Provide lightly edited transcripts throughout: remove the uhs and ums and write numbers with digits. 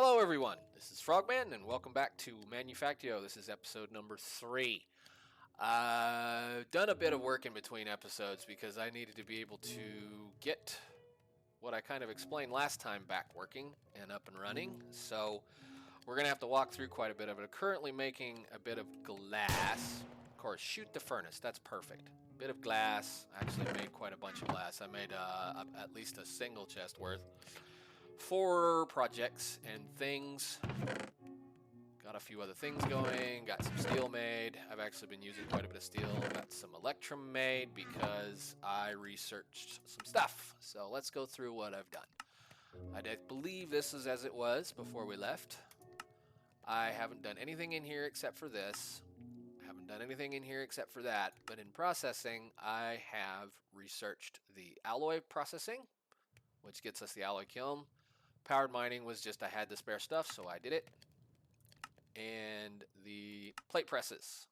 Hello everyone, this is Frogman and welcome back to Manufactio. This is episode number 3. I've done a bit of work in between episodes because I needed to be able to get what I kind of explained last time back working and up and running. So we're going to have to walk through quite a bit of it. I'm currently making a bit of glass. Of course, shoot the furnace, that's perfect. Bit of glass. I actually made quite a bunch of glass. I made at least a single chest worth. 4 projects and things. Got a few other things going. Got some steel made. I've actually been using quite a bit of steel. Got some electrum made because I researched some stuff. So let's go through what I've done. I believe this is as it was before we left. I haven't done anything in here except for this. I haven't done anything in here except for that. But in processing, I have researched the alloy processing, which gets us the alloy kiln. Powered mining was just I had the spare stuff, so I did it. And the plate presses.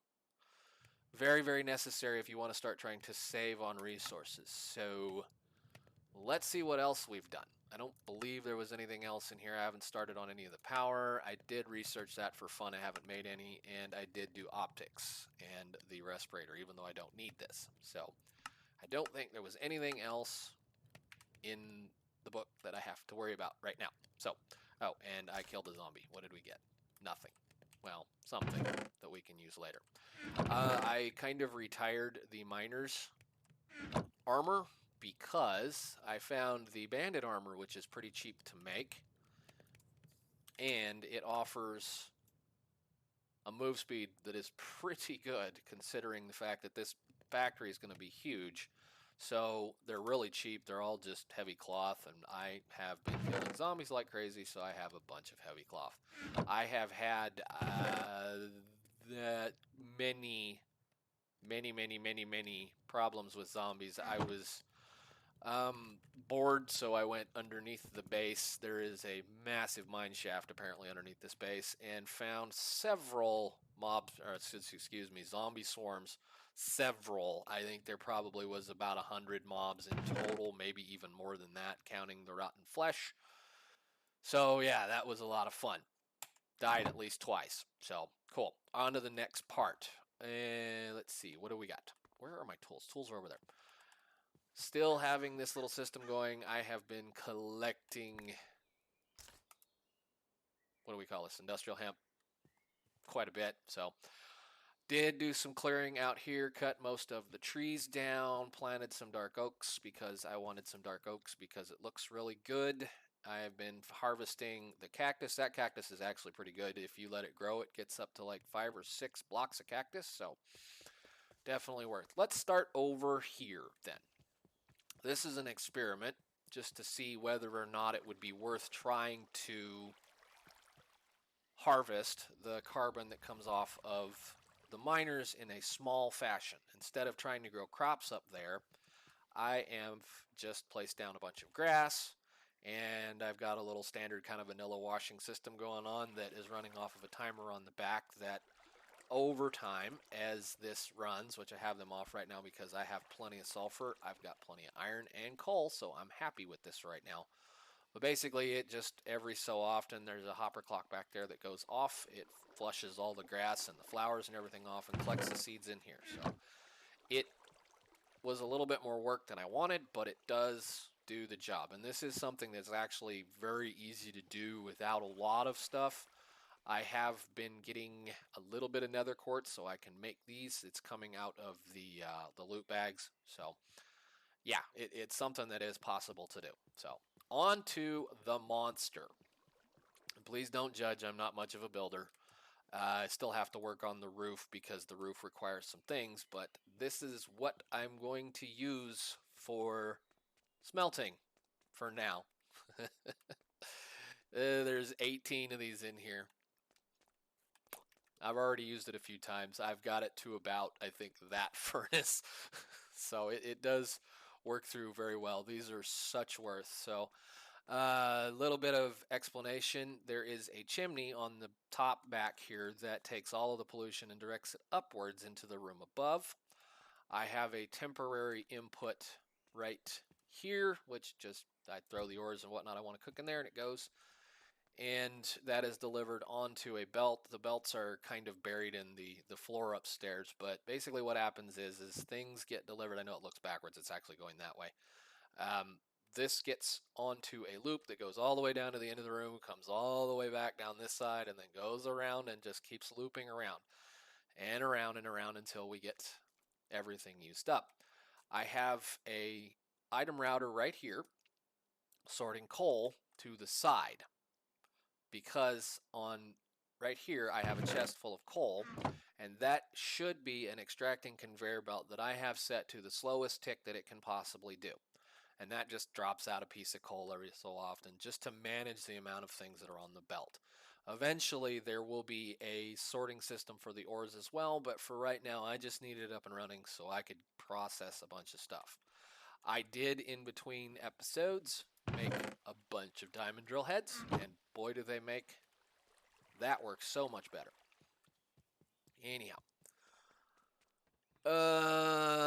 Very, very necessary if you want to start trying to save on resources. So let's see what else we've done. I don't believe there was anything else in here. I haven't started on any of the power. I did research that for fun. I haven't made any. And I did do optics and the respirator, even though I don't need this. So I don't think there was anything else in the book that I have to worry about right now. So, oh, and I killed a zombie. What did we get? Nothing. Well, something that we can use later. I kind of retired the miner's armor because I found the bandit armor, which is pretty cheap to make, and it offers a move speed that is pretty good considering the fact that this factory is going to be huge. So they're really cheap. They're all just heavy cloth, and I have been killing zombies like crazy, so I have a bunch of heavy cloth. I have had many problems with zombies. I was bored, so I went underneath the base. There is a massive mine shaft apparently underneath this base, and found several zombie swarms. Several. I think there probably was about 100 mobs in total, maybe even more than that, counting the rotten flesh. So yeah, that was a lot of fun. Died at least twice. So cool. On to the next part. Let's see. What do we got? Where are my tools? Tools are over there. Still having this little system going. I have been collecting, what do we call this? Industrial hemp. Quite a bit. So did do some clearing out here, cut most of the trees down, planted some dark oaks because I wanted some dark oaks because it looks really good. I have been harvesting the cactus. That cactus is actually pretty good. If you let it grow, it gets up to like 5 or 6 blocks of cactus. So definitely worth. Let's start over here then. This is an experiment just to see whether or not it would be worth trying to harvest the carbon that comes off of the miners in a small fashion. Instead of trying to grow crops up there, I have just placed down a bunch of grass, and I've got a little standard kind of vanilla washing system going on that is running off of a timer on the back that over time, as this runs, which I have them off right now because I have plenty of sulfur, I've got plenty of iron and coal, so I'm happy with this right now. But basically, it just every so often, there's a hopper clock back there that goes off. It flushes all the grass and the flowers and everything off and collects the seeds in here. So it was a little bit more work than I wanted, but it does do the job. And this is something that's actually very easy to do without a lot of stuff. I have been getting a little bit of nether quartz so I can make these. It's coming out of the loot bags. So yeah, it's something that is possible to do. So on to the monster. Please don't judge, I'm not much of a builder. I still have to work on the roof because the roof requires some things, but this is what I'm going to use for smelting for now. There's 18 of these in here. I've already used it a few times. I've got it to about, I think, that furnace. So it does work through very well. These are such worth. So a little bit of explanation. There is a chimney on the top back here that takes all of the pollution and directs it upwards into the room above. I have a temporary input right here, which just I throw the ores and whatnot I want to cook in there and it goes. and that is delivered onto a belt. The belts are kind of buried in the floor upstairs, but basically what happens is things get delivered. I know it looks backwards. It's actually going that way. Um, this gets onto a loop that goes all the way down to the end of the room, comes all the way back down this side, and then goes around and just keeps looping around and around until we get everything used up. I have a item router right here sorting coal to the side because on right here I have a chest full of coal, and that should be an extracting conveyor belt that I have set to the slowest tick that it can possibly do. And that just drops out a piece of coal every so often just to manage the amount of things that are on the belt. Eventually there will be a sorting system for the ores as well, but for right now I just need it up and running so I could process a bunch of stuff. I did, in between episodes, make a bunch of diamond drill heads, and boy do they make that work so much better. Anyhow,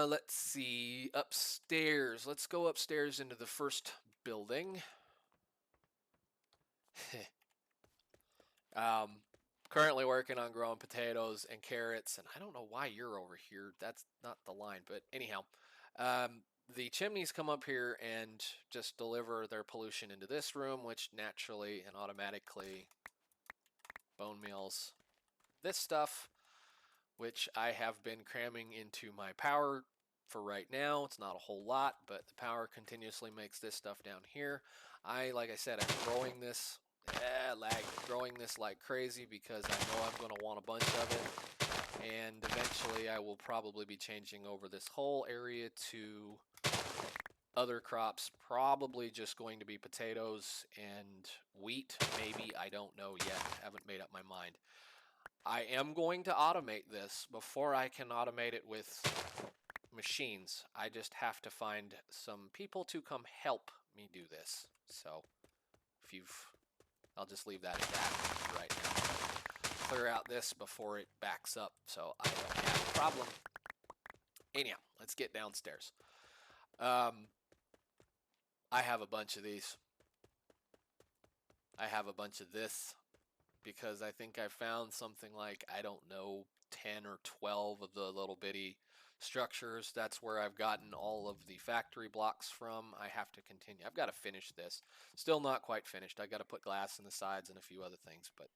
let's see, upstairs. Let's go upstairs into the first building. um, Currently working on growing potatoes and carrots, and I don't know why you're over here. That's not the line, but anyhow, the chimneys come up here and just deliver their pollution into this room, which naturally and automatically bone meals this stuff, which I have been cramming into my power for right now. It's not a whole lot, but the power continuously makes this stuff down here. Like I said, I'm growing this, growing this like crazy because I know I'm going to want a bunch of it. And eventually I will probably be changing over this whole area to other crops, probably just going to be potatoes and wheat, maybe. I don't know yet. Haven't made up my mind. I am going to automate this. Before I can automate it with machines, I just have to find some people to come help me do this. So I'll just leave that at that right now. Clear out this before it backs up so I don't have a problem. Anyhow, let's get downstairs. I have a bunch of these. I have a bunch of this because I think I found something like, I don't know, 10 or 12 of the little bitty structures. That's where I've gotten all of the factory blocks from. I have to continue. I've got to finish this. Still not quite finished. I got to put glass in the sides and a few other things, but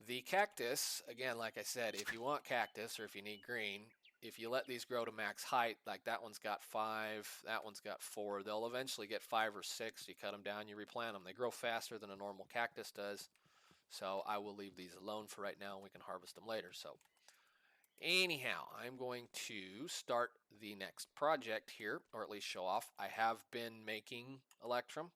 the cactus, again, like I said, if you want cactus or if you need green, if you let these grow to max height, like that one's got 5, that one's got 4, they'll eventually get 5 or 6. You cut them down, you replant them. They grow faster than a normal cactus does. So I will leave these alone for right now and we can harvest them later. So anyhow, I'm going to start the next project here, or at least show off. I have been making electrum,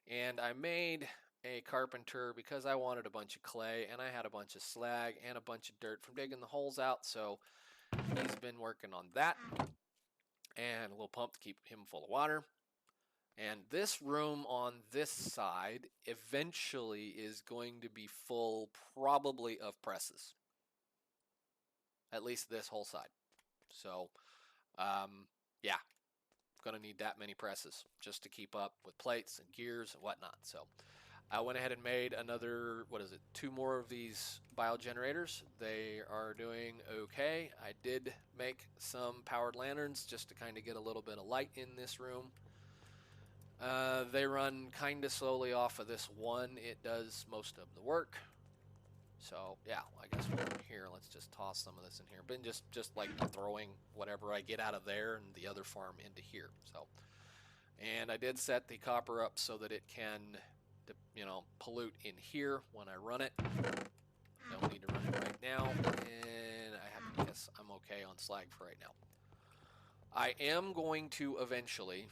and I made a carpenter because I wanted a bunch of clay and I had a bunch of slag and a bunch of dirt from digging the holes out. So he's been working on that, and a little pump to keep him full of water. And this room on this side eventually is going to be full probably of presses. At least this whole side. So, yeah, going to need that many presses just to keep up with plates and gears and whatnot. So I went ahead and made another, 2 more of these biogenerators. They are doing okay. I did make some powered lanterns just to kind of get a little bit of light in this room. They run kind of slowly off of this one. It does most of the work. So yeah, I guess we're here. Let's just toss some of this in here. Been just like throwing whatever I get out of there and the other farm into here. So, and I did set the copper up so that it can, pollute in here when I run it. Don't need to run it right now, and I guess I'm okay on slag for right now. I am going to eventually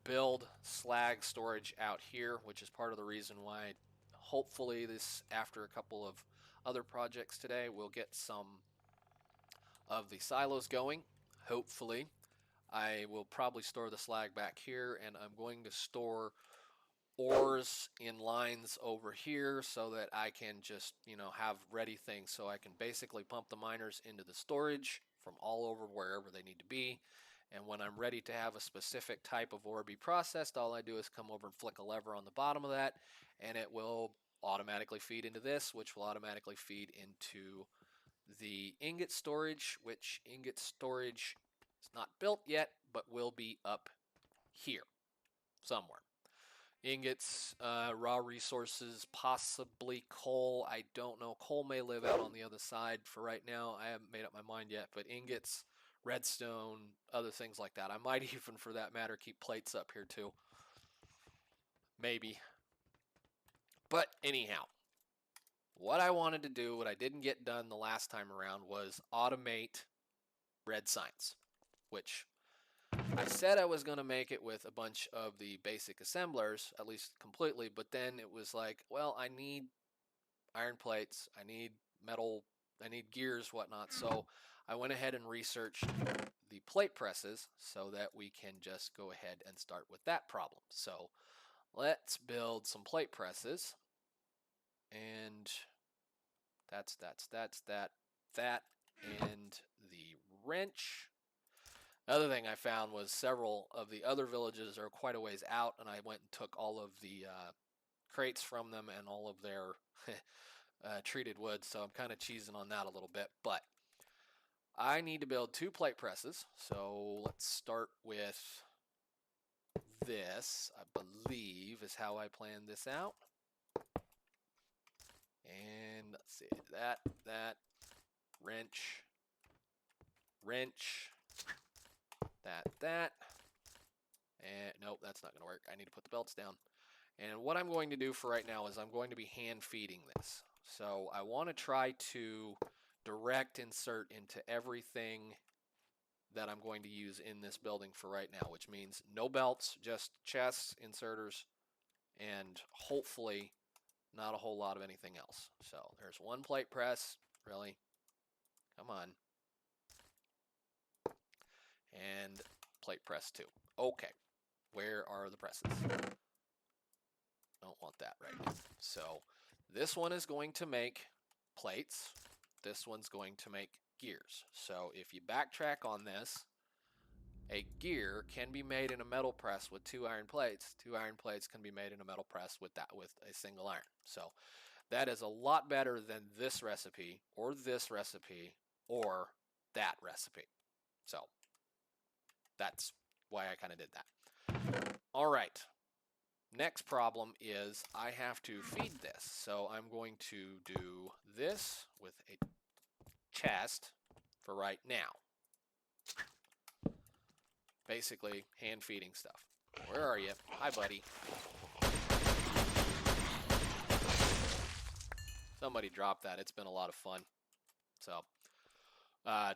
build slag storage out here, which is part of the reason why hopefully this, after a couple of other projects today, we'll get some of the silos going. Hopefully. I will probably store the slag back here, and I'm going to store ores in lines over here so that I can just, have ready things, so I can basically pump the miners into the storage from all over wherever they need to be, And when I'm ready to have a specific type of ore be processed, all I do is come over and flick a lever on the bottom of that, and it will automatically feed into this, which will automatically feed into the ingot storage, which ingot storage is not built yet, but will be up here somewhere. Ingots, raw resources, possibly coal. I don't know. Coal may live out on the other side for right now. I haven't made up my mind yet, but ingots, redstone, other things like that. I might even, for that matter, keep plates up here too. Maybe. But anyhow, what I wanted to do, what I didn't get done the last time around, was automate red signs, which I said I was going to make it with a bunch of the basic assemblers, at least completely, but then it was like, well, I need iron plates, I need metal, I need gears, whatnot. So I went ahead and researched the plate presses so that we can just go ahead and start with that problem. So let's build some plate presses, and that, and the wrench. Another thing I found was several of the other villages are quite a ways out, and I went and took all of the crates from them and all of their treated wood, so I'm kind of cheesing on that a little bit. But I need to build 2 plate presses, so let's start with this, I believe is how I planned this out. And let's see, that, wrench, that, and nope, that's not going to work. I need to put the belts down. And what I'm going to do for right now is I'm going to be hand feeding this. So I want to try to direct insert into everything that I'm going to use in this building for right now, which means no belts, just chests, inserters, and hopefully not a whole lot of anything else. So there's 1 plate press, really, come on, and plate press 2. Okay, where are the presses? Don't want that right now. So this one is going to make plates. This one's going to make gears. So if you backtrack on this, a gear can be made in a metal press with 2 iron plates. 2 iron plates can be made in a metal press with a single iron. So that is a lot better than this recipe or that recipe. So that's why I kind of did that. All right. Next problem is I have to feed this. So I'm going to do this with a chest for right now. Basically, hand feeding stuff. Where are you? Hi, buddy. Somebody dropped that. It's been a lot of fun. So,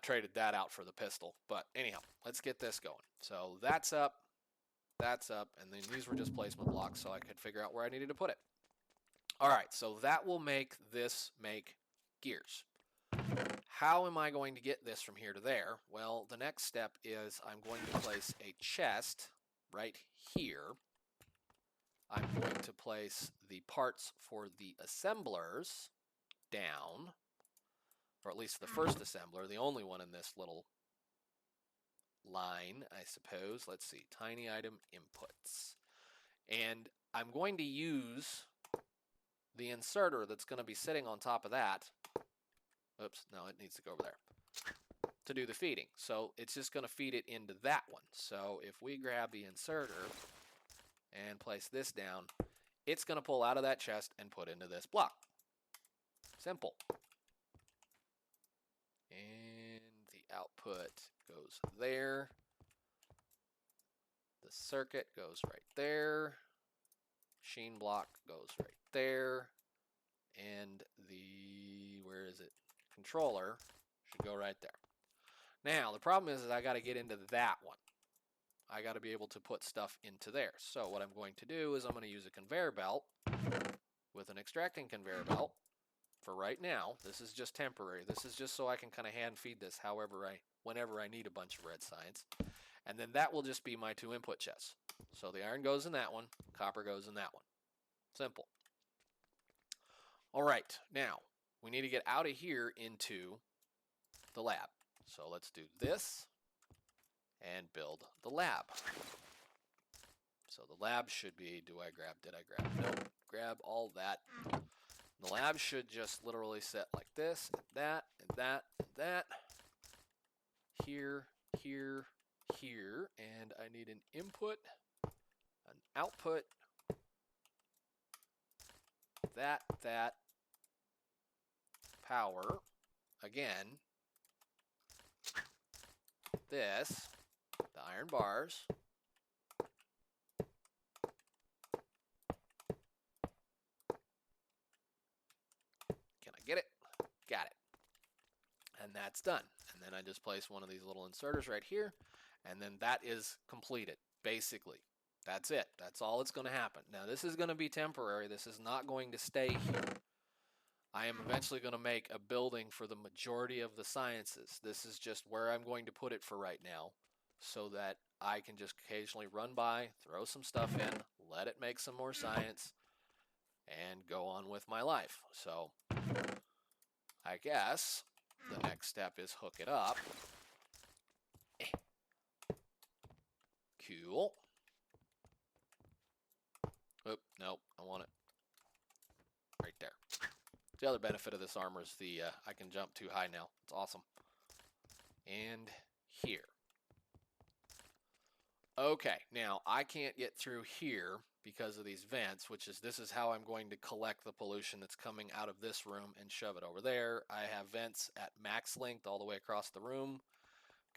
traded that out for the pistol. But anyhow, let's get this going. So that's up. That's up, and then these were just placement blocks so I could figure out where I needed to put it. All right, so that will make this make gears. How am I going to get this from here to there? Well, the next step is I'm going to place a chest right here. I'm going to place the parts for the assemblers down, or at least the first assembler, the only one in this little line, I suppose. Let's see, tiny item inputs. And I'm going to use the inserter that's going to be sitting on top of that. Oops, no, it needs to go over there to do the feeding. So it's just going to feed it into that one. So if we grab the inserter and place this down, it's going to pull out of that chest and put into this block. Simple. And the output goes there. The circuit goes right there. Machine block goes right there. And the, where is it? Controller should go right there. Now, the problem is I got to get into that one. I got to be able to put stuff into there. So what I'm going to do is I'm going to use a conveyor belt with an extracting conveyor belt for right now. This is just temporary. This is just so I can kind of hand feed this whenever I need a bunch of red signs. And then that will just be my 2 input chests. So the iron goes in that one, copper goes in that one. Simple. All right, now we need to get out of here into the lab. So let's do this and build the lab. So the lab should be, did I grab? Nope, grab all that. The lab should just literally set like this, and that, and that, and that. Here, here, here, and I need an input, an output, that, power, again, this, the iron bars, can I get it? Got it. And that's done. And then I just place one of these little inserters right here, and then that is completed, basically. That's it. That's all that's going to happen. Now, this is going to be temporary. This is not going to stay here. I am eventually going to make a building for the majority of the sciences. This is just where I'm going to put it for right now, so that I can just occasionally run by, throw some stuff in, let it make some more science, and go on with my life. So, I guess the next step is hook it up. Cool. Oop, nope, I want it right there. The other benefit of this armor is the I can jump too high now. It's awesome. And here. Okay, now I can't get through here because of these vents, this is how I'm going to collect the pollution that's coming out of this room and shove it over there. I have vents at max length all the way across the room,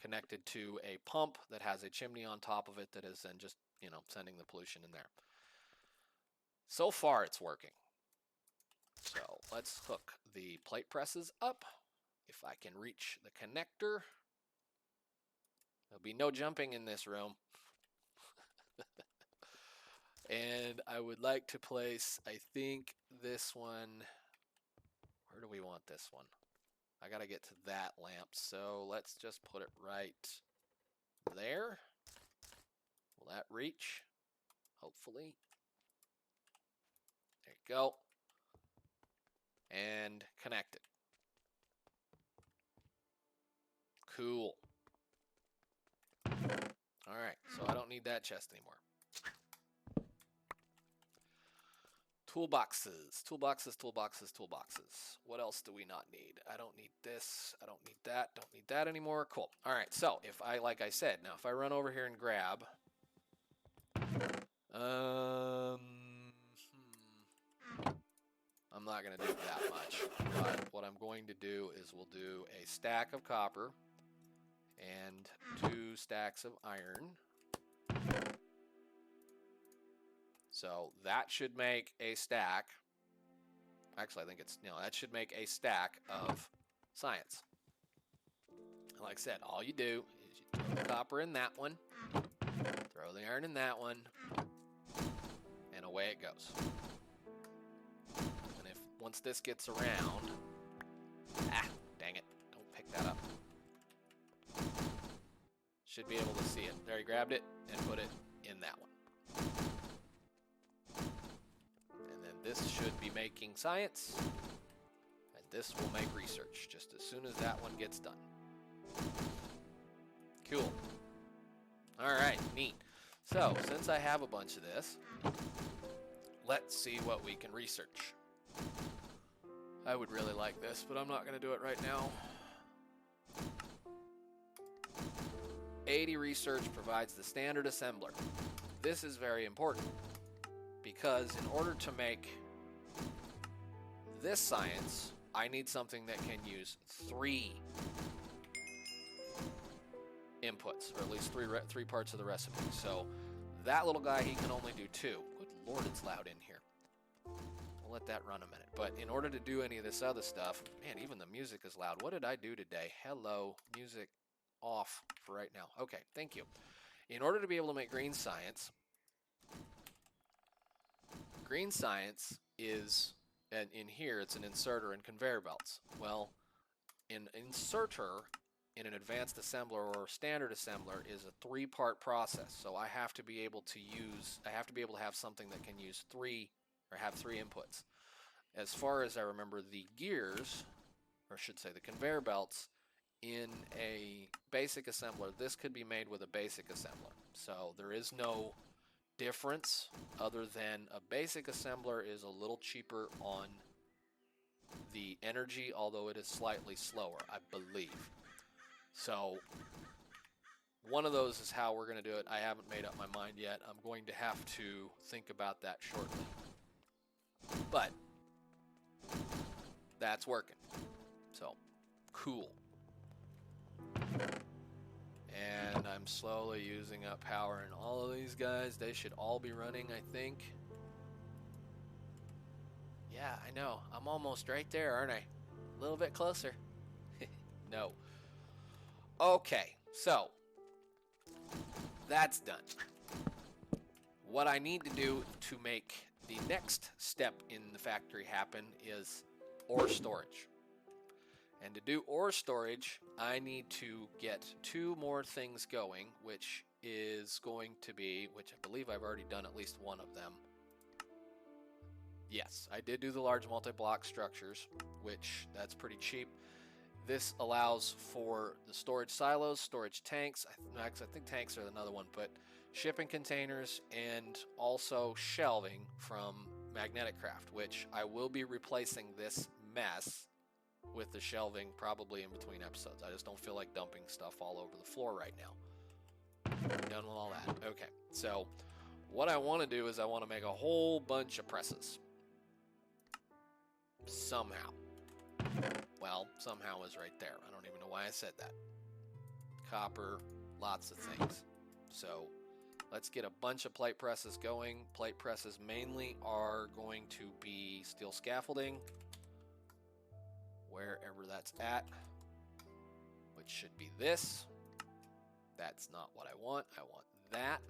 connected to a pump that has a chimney on top of it that is then just, sending the pollution in there. So far it's working. So let's hook the plate presses up. If I can reach the connector. There'll be no jumping in this room. And I would like to place, I think, this one. Where do we want this one? I got to get to that lamp, so let's just put it right there. Will that reach? Hopefully. There you go. And connect it. Cool. Alright, so I don't need that chest anymore. Toolboxes, toolboxes, toolboxes, toolboxes. What else do we not need? I don't need this. I don't need that. Don't need that anymore. Cool. All right. So if I, like I said, now if I run over here and grab, I'm not going to do that much. But what I'm going to do is we'll do a stack of copper and 2 stacks of iron. So that should make a stack. Actually, I think it's, that should make a stack of science. And like I said, all you do is you throw the copper in that one, throw the iron in that one, and away it goes. And if once this gets around, dang it, don't pick that up. Should be able to see it. There, he grabbed it and put it in that one. This should be making science, and this will make research just as soon as that one gets done. Cool. All right, neat. So, since I have a bunch of this, let's see what we can research. I would really like this, but I'm not going to do it right now. 80 research provides the standard assembler. This is very important, because in order to make this science, I need something that can use 3 inputs, or at least three parts of the recipe. So that little guy, he can only do 2. Good Lord, it's loud in here. We'll let that run a minute. But in order to do any of this other stuff, man, even the music is loud. What did I do today? Hello, music off for right now. Okay, thank you. In order to be able to make green science is, and in here it's an inserter and conveyor belts. Well, an inserter in an advanced assembler or standard assembler is a 3-part process. So I have to be able to have something that can use 3 or have 3 inputs. As far as I remember, the gears, or I should say the conveyor belts, in a basic assembler, this could be made with a basic assembler. So there is no difference other than a basic assembler is a little cheaper on the energy, although it is slightly slower, I believe. So one of those is how we're going to do it. I haven't made up my mind yet. I'm going to have to think about that shortly. But that's working. So cool. And I'm slowly using up power in all of these guys. They should all be running, I think. Yeah, I know. I'm almost right there, aren't I? A little bit closer. No. Okay, so that's done. What I need to do to make the next step in the factory happen is ore storage. And to do ore storage, I need to get 2 more things going, which is going to be, which I believe I've already done at least one of them. Yes, I did do the large multi-block structures, which that's pretty cheap. This allows for the storage silos, storage tanks. I think tanks are another one, but shipping containers and also shelving from Magnetic Craft, which I will be replacing this mess with the shelving probably in between episodes. I just don't feel like dumping stuff all over the floor right now. Done with all that. Okay, so what I want to do is I want to make a whole bunch of presses. Somehow. Well, somehow is right there. I don't even know why I said that. Copper, lots of things. So let's get a bunch of plate presses going. Plate presses mainly are going to be steel scaffolding, wherever that's at, which should be this. That's not what I want. I want that.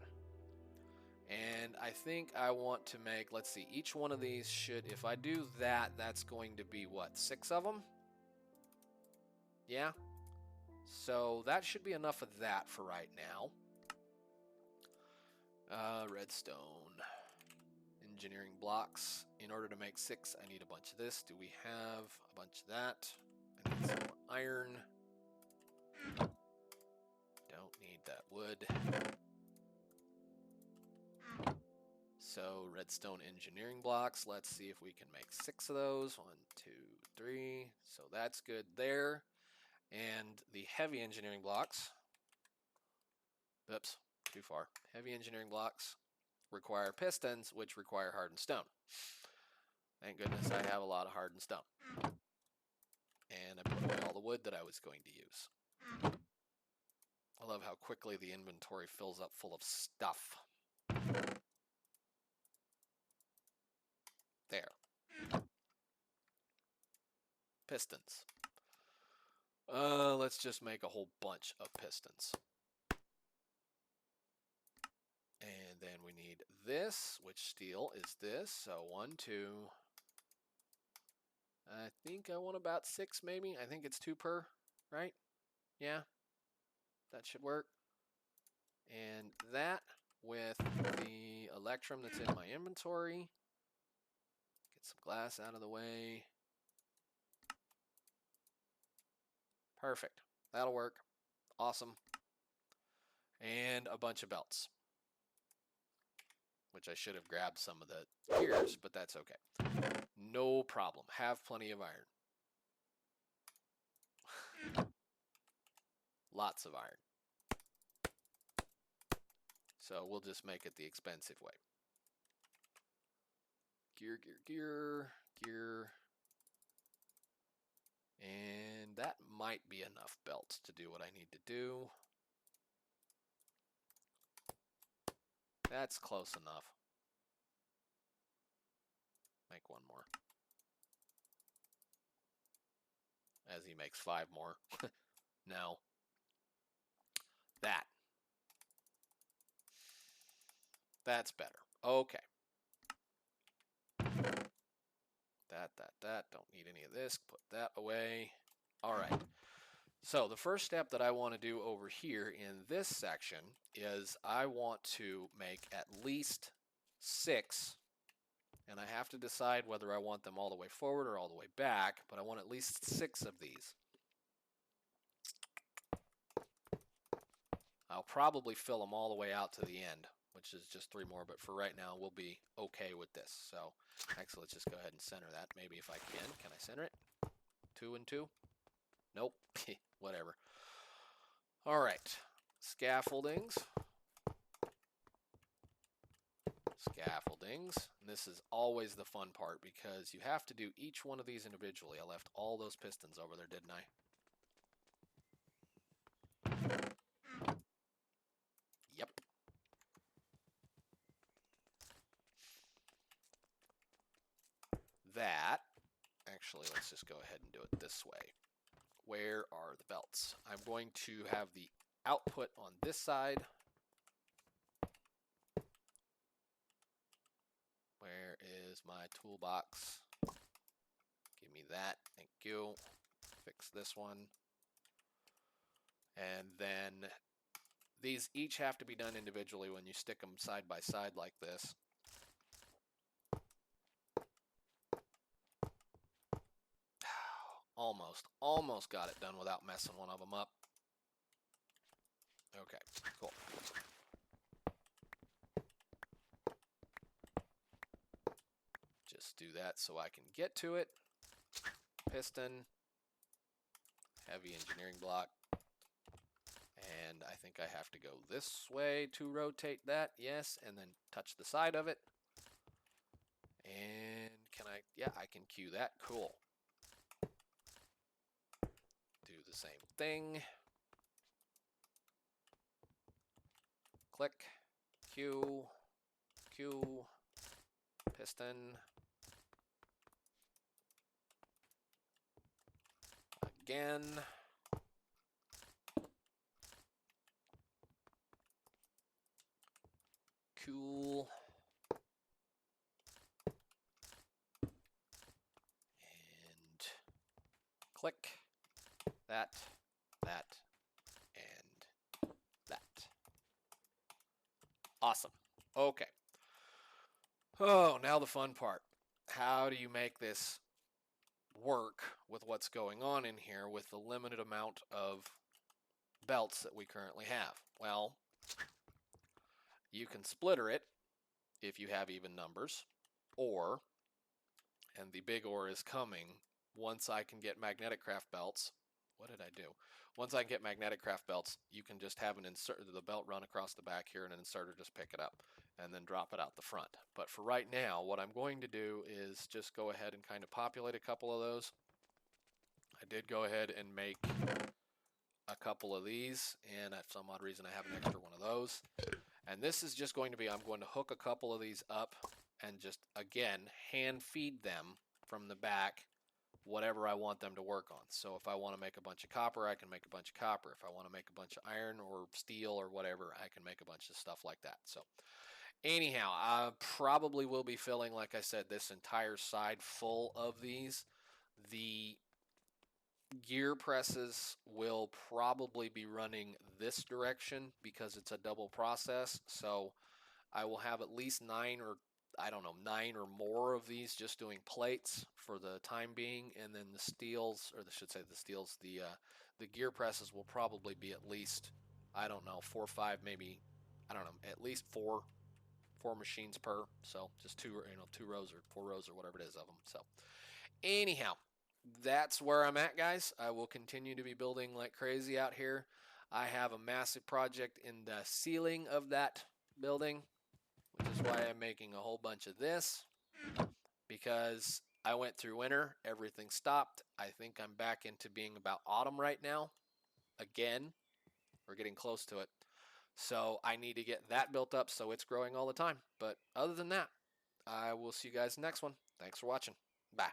And I think I want to make, let's see, each one of these should, if I do that, that's going to be what, 6 of them? Yeah. So that should be enough of that for right now. Redstone. Engineering blocks. In order to make 6, I need a bunch of this. Do we have a bunch of that? I need some more iron. Don't need that wood. So redstone engineering blocks. Let's see if we can make 6 of those. 1, 2, 3. So that's good there. And the heavy engineering blocks. Oops, too far. Heavy engineering blocks require pistons, which require hardened stone. Thank goodness I have a lot of hardened stone. And I put away all the wood that I was going to use. I love how quickly the inventory fills up full of stuff. There. Pistons. Let's just make a whole bunch of pistons. And then we need this, which steel is this. So 1, 2. I think I want about 6 maybe. I think it's 2 per, right? Yeah, that should work. And that with the electrum that's in my inventory. Get some glass out of the way. Perfect. That'll work. Awesome. And a bunch of belts. Which I should have grabbed some of the gears, but that's okay. No problem. Have plenty of iron. Lots of iron. So we'll just make it the expensive way. Gear, gear, gear, gear. And that might be enough belts to do what I need to do. That's close enough. Make 1 more. As he makes 5 more. No. That. That's better. Okay. That. Don't need any of this. Put that away. All right. So the first step that I want to do over here in this section is I want to make at least 6, and I have to decide whether I want them all the way forward or all the way back, but I want at least 6 of these. probably fill them all the way out to the end, which is just 3 more, but for right now, we'll be okay with this. So, actually, let's just go ahead and center that. Maybe if I can. Can I center it? 2 and 2? Nope. Whatever. All right. Scaffoldings. Scaffoldings. And this is always the fun part because you have to do each one of these individually. I left all those pistons over there, didn't I? Yep. That, actually, let's just go ahead and do it this way. Where are the belts? I'm going to have the output on this side. Where is my toolbox? Give me that. Thank you. Fix this one. And then these each have to be done individually when you stick them side by side like this. Almost got it done without messing one of them up. Okay, cool. Just do that so I can get to it. Piston, heavy engineering block. And I think I have to go this way to rotate that. Yes, and then touch the side of it. And can I? Yeah, I can cue that. Cool. Do the same thing. Click, cue, piston. Again. Cool. And click. That, and that. Awesome. Okay. Oh, now the fun part. How do you make this work with what's going on in here with the limited amount of belts that we currently have? Well, you can splitter it if you have even numbers, or, and the big or is coming, once I can get magnetic craft belts. What did I do? Once I get magnetic craft belts, you can just have an insert, the belt run across the back here, and an inserter just pick it up and then drop it out the front. But for right now, what I'm going to do is just go ahead and kind of populate a couple of those. I did go ahead and make a couple of these, and for some odd reason I have an extra one of those. And this is just going to be, I'm going to hook a couple of these up and just, again, hand feed them from the back whatever I want them to work on. So if I want to make a bunch of copper, I can make a bunch of copper. If I want to make a bunch of iron or steel or whatever, I can make a bunch of stuff like that. So anyhow, I probably will be filling, like I said, this entire side full of these. The gear presses will probably be running this direction because it's a double process. So I will have at least 9 or more of these just doing plates for the time being, and then the steels, or I should say the steels, the gear presses will probably be at least, 4 or 5, maybe, at least four machines per. So just 2 rows or 4 rows or whatever it is of them. So anyhow, that's where I'm at, guys. I will continue to be building like crazy out here. I have a massive project in the ceiling of that building, which is why I'm making a whole bunch of this, because I went through winter, everything stopped. I think I'm back into being about autumn right now. Again, we're getting close to it. So I need to get that built up so it's growing all the time. But other than that, I will see you guys next one. Thanks for watching. Bye.